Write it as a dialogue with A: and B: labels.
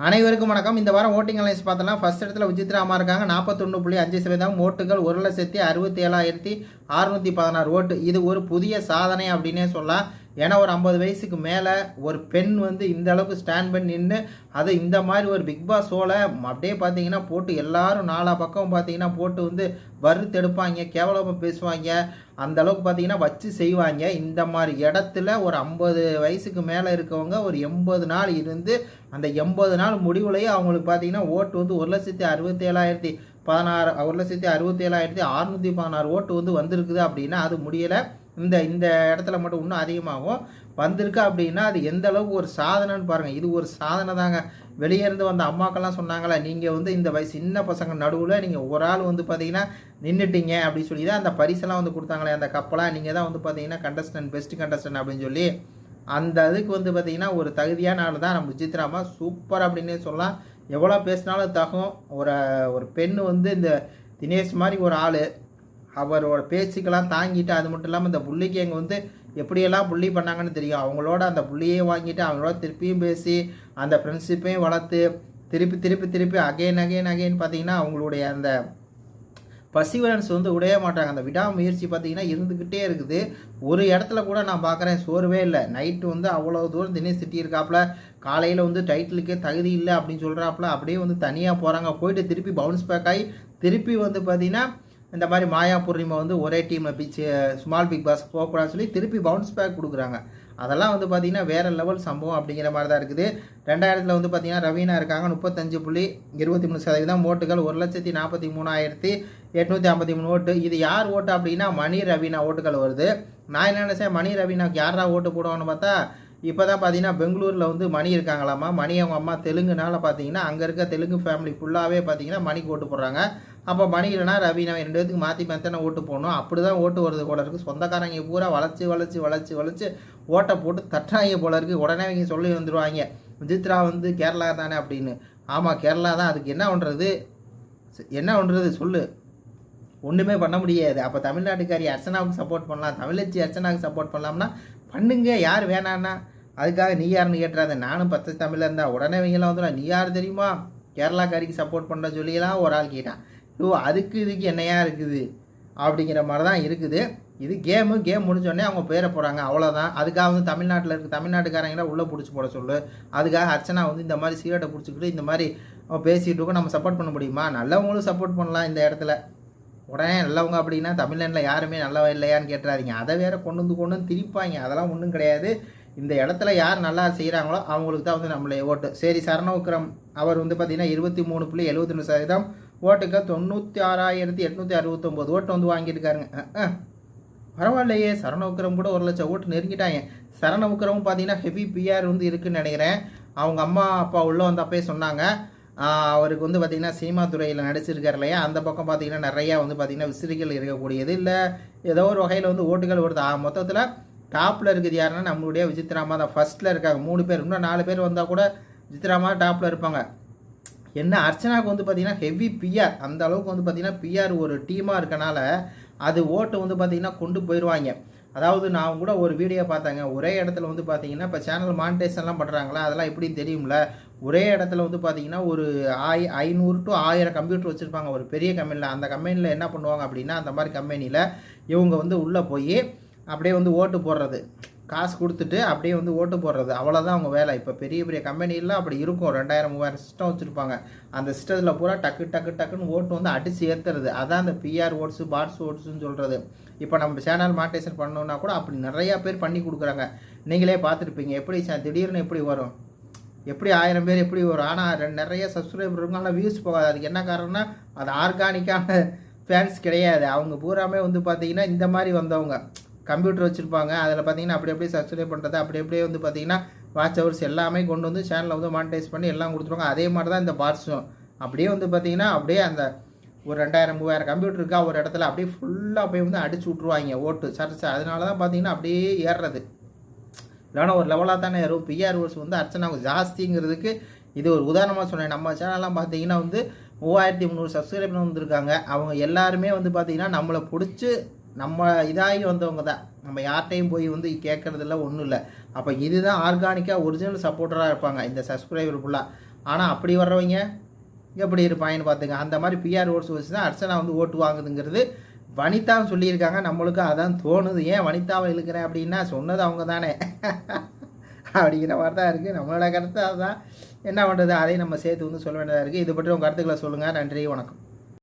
A: அனைவருக்கும் வணக்கம். இந்த வாரம் ஓட்டிங் அலைன்ஸ் பார்த்தலாம். ஃபர்ஸ்ட் இடத்துல விசித்ராமா இருக்காங்க. 41.5% ஓட்டுகள் 1,67,616 ஓட்டு. இது ஒரு புதிய சாதனை அப்படின்னே சொல்லலாம். ஏன்னா ஒரு 50 வயசுக்கு மேலே ஒரு பெண் வந்து இந்த அளவுக்கு ஸ்டாண்ட் பண்ணி நின்று அது இந்த மாதிரி ஒரு பிக் பாஸ் ஷோவில் அப்படியே பார்த்தீங்கன்னா போட்டு எல்லாரும் நாலா பக்கம் பார்த்தீங்கன்னா போட்டு வந்து வறுத்தெடுப்பாங்க, கேவலமாக பேசுவாங்க, அந்த அளவுக்கு பார்த்தீங்கன்னா வச்சு செய்வாங்க. இந்த மாதிரி இடத்துல ஒரு 50 வயசுக்கு மேலே இருக்கவங்க ஒரு 80 நாள் இருந்து அந்த 80 நாள் முடிவுலையே அவங்களுக்கு பார்த்தீங்கன்னா ஓட்டு வந்து 1,67,016 1,67,616 ஓட்டு வந்து வந்திருக்குது அப்படின்னா அது முடியலை. இந்த இடத்துல மட்டும் இன்னும் அதிகமாகும் வந்திருக்கு அப்படின்னா அது எந்த அளவுக்கு ஒரு சாதனைன்னு பாருங்கள். இது ஒரு சாதனை தாங்க. வெளியே இருந்து வந்த அம்மாக்கெல்லாம் சொன்னாங்களே, நீங்கள் வந்து இந்த வயசு சின்ன பசங்க நடுவில் நீங்கள் ஒரு ஆள் வந்து பார்த்தீங்கன்னா நின்றுட்டீங்க அப்படின்னு சொல்லி தான் அந்த பரிசெல்லாம் வந்து கொடுத்தாங்களே, அந்த கப்பெல்லாம் நீங்கள் தான் வந்து பார்த்தீங்கன்னா கண்டஸ்டன்ட் பெஸ்ட் கண்டஸ்டன்ட் அப்படின்னு சொல்லி அந்த அதுக்கு வந்து பார்த்தீங்கன்னா ஒரு தகுதியான ஆள் தான் நம்ம விசித்ராமா. சூப்பர் அப்படின்னே சொல்லலாம். எவ்வளோ பேசினாலும் தகும். ஒரு பெண் வந்து இந்த தினேஷ் மாதிரி ஒரு ஆள் அவரோட பேச்சுக்கெல்லாம் தாங்கிட்டு, அது மட்டும் இல்லாமல் இந்த புள்ளிக்கு எங்கே வந்து எப்படியெல்லாம் புள்ளி பண்ணாங்கன்னு தெரியும். அவங்களோட அந்த புள்ளியே வாங்கிட்டு அவங்களோட திருப்பியும் பேசி அந்த ஃப்ரெண்ட்ஷிப்பையும் வளர்த்து திருப்பி அகைன் பார்த்தீங்கன்னா அவங்களுடைய அந்த பர்சிவரன்ஸ் வந்து விடவே மாட்டாங்க. அந்த விடாமுயற்சி பார்த்தீங்கன்னா இருந்துக்கிட்டே இருக்குது. ஒரு இடத்துல கூட நான் பார்க்குறேன் சோர்வே இல்லை. நைட்டு வந்து அவ்வளோ தூரம் தினேஷ் திட்டி இருக்காப்புல, காலையில் வந்து டைட்டிலுக்கே தகுதி இல்லை அப்படின்னு சொல்கிறாப்புல, அப்படியே வந்து தனியாக போகிறாங்க. போயிட்டு திருப்பி பவுன்ஸ் பேக் ஆகி திருப்பி வந்து பார்த்தீங்கன்னா இந்த மாதிரி மாயா பூர்ணிமா வந்து ஒரே டீமில் ஸ்மால் பிக் பாஸ் போகக்கூடாதுன்னு சொல்லி திருப்பி பவுன்ஸ் பேக் கொடுக்குறாங்க. அதெல்லாம் வந்து பார்த்திங்கன்னா வேறு லெவல் சம்பவம் அப்படிங்கிற மாதிரி தான் இருக்குது. 2000 வந்து பார்த்திங்கன்னா ரவீனா இருக்காங்க. 35.23% ஓட்டுகள் 1,43,853 ஓட்டு. இது யார் ஓட்டு அப்படின்னா மணி ரவீனா ஓட்டுகள் வருது. நான் என்ன நினச்சேன், மணி ரவீனாவுக்கு யாரா ஓட்டு போடுவான்னு பார்த்தா இப்போ தான் பார்த்தீங்கன்னா பெங்களூரில் வந்து மணி இருக்காங்களாமா. மணி அவங்க அம்மா தெலுங்குனால பார்த்தீங்கன்னா அங்கே இருக்க தெலுங்கு ஃபேமிலி ஃபுல்லாகவே பார்த்தீங்கன்னா மணிக்கு ஓட்டு போடுறாங்க. அப்போ மணி இல்லைனா ரவீனா 2 பேத்துக்கு மாற்றி தானே ஓட்டு போடணும். அப்படி தான் ஓட்டு வருது போல இருக்குது. சொந்தக்காரங்க பூரா வளைச்சி ஓட்டை போட்டு தட்டுறாங்க போல இருக்குது. உடனே அவங்க சொல்லி வந்துடுவாங்க, விசித்ரா வந்து கேரளா தானே அப்படின்னு. ஆமாம் கேரளா தான். அதுக்கு என்ன பண்ணுறது சொல்லு, ஒன்றுமே பண்ண முடியாது. அப்போ தமிழ்நாட்டுக்காரி அர்ச்சனாவுக்கு சப்போர்ட் பண்ணலாம், தமிழச்சி அர்ச்சனாவுக்கு சப்போர்ட் பண்ணலாம்னா பண்ணுங்க, யார் வேணான்னா. அதுக்காக நீ யாருன்னு கேட்டுறாத. நானும் 10 தமிழில் இருந்தால் உடனே இவங்கெல்லாம் வந்துடும், நீ யார் தெரியுமா கேரளாக்காரிக்கு சப்போர்ட் பண்ணுற சொல்லியெல்லாம் ஒரு ஆள் கேட்டான். அதுக்கு இதுக்கு என்னையா இருக்குது அப்படிங்கிற மாதிரி தான் இருக்குது. இது கேம் முடிஞ்சோடனே அவங்க பேர போகிறாங்க, அவ்வளோதான். அதுக்காக வந்து தமிழ்நாட்டில் இருக்க தமிழ்நாட்டுக்காரங்களாம் உள்ளே பிடிச்சி போட சொல்லு. அதுக்காக அர்ச்சனா வந்து இந்த மாதிரி சிகரெட்டை பிடிச்சிக்கிட்டு இந்த மாதிரி பேசிகிட்டு இருக்கோம், நம்ம சப்போர்ட் பண்ண முடியுமா? நல்லவங்களும் சப்போர்ட் பண்ணலாம் இந்த இடத்துல. உடனே நல்லவங்க அப்படின்னா தமிழ்நாட்டில் யாருமே நல்லவ இல்லையான்னு கேட்டுறாதீங்க. அதை வேற கொண்டு வந்து திரிப்பாங்க. அதெல்லாம் ஒன்றும் கிடையாது. இந்த இடத்துல யார் நல்லா செய்கிறாங்களோ அவங்களுக்கு தான் வந்து நம்மளே ஓட்டு. சரி, சரணவிக்ரம் அவர் வந்து பார்த்தீங்கன்னா 23.72% ஓட்டுக்கு 96,869 ஓட்டு வந்து வாங்கியிருக்காருங்க. பரவாயில்லையே, சரணவிக்ரம் கூட 1 லட்சம் ஓட்டு நெருங்கிட்டாங்க. சரணவிக்ரமும் பார்த்தீங்கன்னா ஹெவி பிஆர் வந்து இருக்குதுன்னு நினைக்கிறேன். அவங்க அம்மா அப்பா உள்ளே வந்து அப்பயே சொன்னாங்க. அவருக்கு வந்து பார்த்திங்கன்னா சினிமா துறையில் நடிச்சிருக்கார் இல்லையா, அந்த பக்கம் பார்த்திங்கன்னா நிறையா வந்து பார்த்திங்கன்னா விசிறிகள் இருக்கக்கூடியது இல்லை, ஏதோ ஒரு வகையில் வந்து ஓட்டுகள் வருது. மொத்தத்தில் டாப்பில் இருக்குது யாருன்னா நம்மளுடைய விசித்ராமா தான். ஃபஸ்ட்டில் இருக்காங்க 3 பேர். இன்னும் 4 பேர் வந்தால் கூட விசித்ராமா டாப்பில் இருப்பாங்க. என்ன அர்ச்சனாவுக்கு வந்து பார்த்திங்கன்னா ஹெவி பிஆர், அந்த அளவுக்கு வந்து பார்த்திங்கன்னா பிஆர் ஒரு டீமாக இருக்கனால அது ஓட்டு வந்து பார்த்திங்கன்னா கொண்டு போயிடுவாங்க. அதாவது நான் கூட ஒரு வீடியோ பார்த்தாங்க. ஒரே இடத்துல வந்து பார்த்தீங்கன்னா இப்போ சேனல் மானிட்டைசேஷன்லாம் பண்ணுறாங்களா, அதெல்லாம் எப்படின்னு தெரியும்ல. ஒரே இடத்துல வந்து பார்த்தீங்கன்னா ஒரு 500 to 1000 கம்ப்யூட்டர் வச்சுருப்பாங்க ஒரு பெரிய கம்பெனியில். அந்த கம்பெனியில் என்ன பண்ணுவாங்க அப்படின்னா, அந்த மாதிரி கம்பெனியில் இவங்க வந்து உள்ளே போய் அப்படியே வந்து ஓட்டு போடுறது, காசு கொடுத்துட்டு அப்படியே வந்து ஓட்டு போடுறது, அவ்வளோதான் அவங்க வேலை. இப்போ பெரிய கம்பெனிலாம் அப்படி இருக்கும். 2000-3000 சிஸ்டம் வச்சுருப்பாங்க. அந்த சிஸ்டத்தில் பூரா டக்குன்னு ஓட்டு வந்து அடித்து ஏற்றுறது. அதான் அந்த பிஆர் ஓட்ஸு பாட்ஸ் ஓட்ஸுன்னு சொல்கிறது. இப்போ நம்ம சேனல் மானிட்டைசேஷன் பண்ணோன்னா கூட அப்படி நிறையா பேர் பண்ணி கொடுக்குறாங்க. நீங்களே பார்த்துருப்பீங்க. எப்படி திடீர்னு எப்படி வரும், எப்படி 1000 பேர் எப்படி வரும். ஆனால் நிறைய சப்ஸ்கிரைபர் இருக்கும், ஆனால் வியூஸ் போகாது. அதுக்கு என்ன காரணம்னா அது ஆர்கானிக்கான ஃபேன்ஸ் கிடையாது. அவங்க பூராமே வந்து பார்த்தீங்கன்னா இந்த மாதிரி வந்தவங்க கம்ப்யூட்டர் வச்சுருப்பாங்க. அதில் பார்த்தீங்கன்னா அப்படியே சப்ஸ்கிரைப் பண்ணுறது, அப்படியே வந்து பார்த்தீங்கன்னா வாட்ச் ஹவர்ஸ் எல்லாமே கொண்டு வந்து சேனலில் வந்து மானிட்டைஸ் பண்ணி எல்லாம் கொடுத்துருவாங்க. அதே மாதிரி தான் இந்த பார்ட்ஸும் அப்படியே வந்து பார்த்தீங்கன்னா அப்படியே அந்த ஒரு 2000-3000 கம்ப்யூட்டர் இருக்கா ஒரு இடத்துல அப்படியே ஃபுல்லாக போய் வந்து அடிச்சு விட்ருவாங்க ஓட்டு சர்ச்சு. அதனால தான் பார்த்தீங்கன்னா அப்படியே ஏறுறது. இல்லைனா ஒரு லெவலாக தானே ஏறும். பிஆர் ஓட்ஸ் வந்து அர்ச்சனாவுக்கு ஜாஸ்திங்கிறதுக்கு இது ஒரு உதாரணமாக சொன்னேன். நம்ம சேனல்லாம் பார்த்தீங்கன்னா வந்து 3300 சப்ஸ்கிரைபர் வந்துருக்காங்க. அவங்க எல்லாருமே வந்து பார்த்தீங்கன்னா நம்மளை பிடிச்சி நம்ம இதாகி வந்தவங்க தான். நம்ம யார்கிட்டையும் போய் வந்து கேட்குறதில்ல, ஒன்றும் இல்லை. அப்போ இதுதான் ஆர்கானிக்காக ஒரிஜினல் சப்போர்ட்டராக இருப்பாங்க இந்த சப்ஸ்கிரைபர் ஃபுல்லாக. ஆனால் அப்படி வர்றவங்க எப்படி இருப்பாங்கன்னு பார்த்துங்க. அந்த மாதிரி பிஆர் ஓட்ஸ் வச்சு தான் அர்ச்சனா வந்து ஓட்டு வாங்குதுங்கிறது வனிதாவும் சொல்லியிருக்காங்க. நம்மளுக்கு அதான் தோணுது. ஏன் வனிதாவை இழுக்கிறேன் அப்படின்னா சொன்னது அவங்க தானே அப்படிங்கிற மாதிரி தான் இருக்குது. நம்மளோட கருத்து அதுதான். என்ன பண்ணுறது, அதையும் நம்ம சேர்த்து வந்து சொல்ல வேண்டியதாக இருக்குது. இது பற்றி உங்கள் கருத்துக்களை சொல்லுங்கள். நன்றி, வணக்கம்.